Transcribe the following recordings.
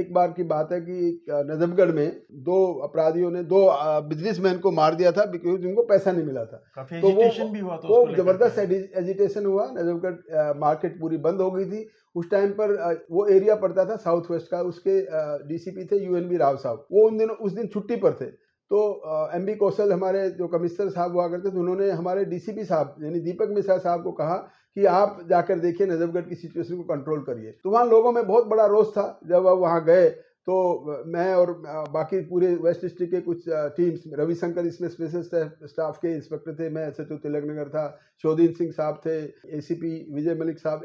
एक बार की बात है कि नजफगढ़ में दो अपराधियों ने दो बिजनेसमैन को मार दिया था बिकॉज उनको पैसा नहीं मिला था। काफी तो एजिटेशन भी हुआ था उसको वो लेकर जबरदस्त के। एजिटेशन हुआ। नजफगढ़ मार्केट पूरी बंद हो गई थी उस टाइम पर। वो एरिया पड़ता था साउथ वेस्ट का। उसके डीसीपी थे यूएनबी राव साहब। वो उस दिन छुट्टी पर थे। तो एमबी कौशल हमारे जो कमिश्नर साहब हुआ करते थे, उन्होंने हमारे डीसीपी साहब यानी दीपक मिश्रा साहब को कहा कि आप जाकर देखिए नजफगढ़ की सिचुएशन को कंट्रोल करिए। तो वहाँ लोगों में बहुत बड़ा रोष था। जब अब वहाँ गए तो मैं और बाकी पूरे वेस्ट डिस्ट्रिक्ट के कुछ टीम्स, रविशंकर इसमें स्पेशल स्टाफ के इंस्पेक्टर थे, मैं एसएचओ तिलकनगर था, शोधीन सिंह साहब थे, एसीपी विजय मलिक साहब,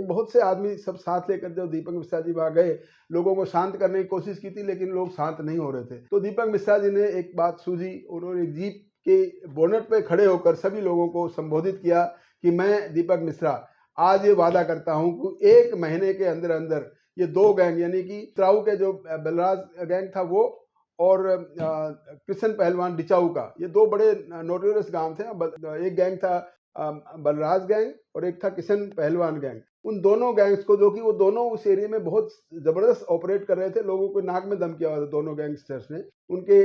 बहुत से आदमी सब साथ लेकर जब दीपक मिश्रा जी वहाँ गए, लोगों को शांत करने की कोशिश की थी लेकिन लोग शांत नहीं हो रहे थे। तो दीपक मिश्रा जी ने एक बात सूझी, उन्होंने जीप के बोनट पे खड़े होकर सभी लोगों को संबोधित किया कि मैं दीपक मिश्रा आज ये वादा करता हूं कि 1 महीने के अंदर अंदर ये दो गैंग यानी कि त्राऊ के जो बलराज गैंग था वो और कृष्ण पहलवान डिचाऊ का, ये दो बड़े नोटोरियस गांव थे। एक गैंग था बलराज गैंग और एक था किशन पहलवान गैंग। उन दोनों गैंग्स को, जो कि वो दोनों उस एरिया में बहुत जबरदस्त ऑपरेट कर रहे थे, लोगों को नाक में दम किया हुआ था दोनों गैंगस्टर्स ने। उनके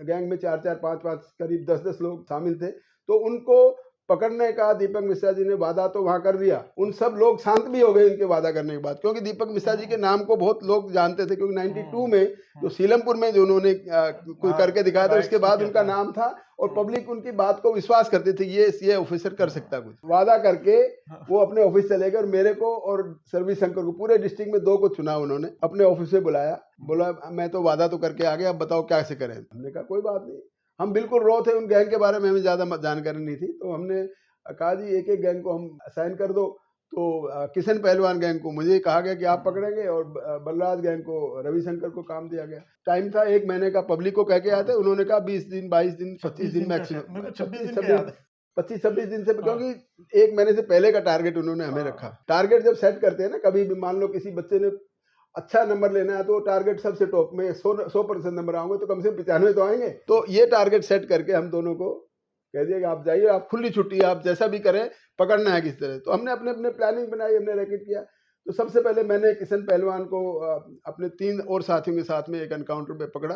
गैंग में 4-4, 5-5 करीब 10-10 लोग शामिल थे। तो उनको पकड़ने का दीपक मिश्रा जी ने वादा तो वहां कर दिया। उन सब लोग शांत भी हो गए इनके वादा करने के बाद, क्योंकि दीपक मिश्रा जी के नाम को बहुत लोग जानते थे, क्योंकि 92 में जो सीलमपुर में जो उन्होंने कुछ करके दिखाया था उसके बाद उनका नाम था और पब्लिक उनकी बात को विश्वास करती थी, ये ऑफिसर कर सकता कुछ। वादा करके वो अपने ऑफिस चले गए और मेरे को और सर्विस शंकर को, पूरे डिस्ट्रिक्ट में 2 को चुना, उन्होंने अपने ऑफिस में बुलाया। बोला मैं तो वादा तो करके आ गया, अब बताओ कैसे करें। हमने कहा कोई बात नहीं, हम बिल्कुल रॉ थे, उन गैंग के बारे में हमें ज्यादा जानकारी नहीं थी। तो हमने कहा जी एक एक गैंग को हम असाइन कर दो। तो किशन पहलवान गैंग को मुझे कहा गया कि आप पकड़ेंगे और बलराज गैंग को रविशंकर को काम दिया गया। टाइम था 1 महीने का, पब्लिक को कह के आए थे। उन्होंने कहा 20 दिन, 22 दिन, 25 दिन मैक्सिमम, 25-26 दिन से, क्योंकि 1 महीने से पहले का टारगेट उन्होंने हमें रखा। टारगेट जब सेट करते हैं ना, कभी भी मान लो किसी बच्चे ने अच्छा नंबर लेना है तो टारगेट सबसे टॉप में 100% नंबर आएंगे तो कम से कम 95 तो आएंगे। तो ये टारगेट सेट करके हम दोनों को कह दिया कि आप जाइए, आप खुली छुट्टी, आप जैसा भी करें, पकड़ना है किस तरह। तो हमने अपने अपने प्लानिंग बनाई, हमने रैकेट किया। तो सबसे पहले मैंने किशन पहलवान को अपने 3 और साथियों के साथ में एक एनकाउंटर पे पकड़ा।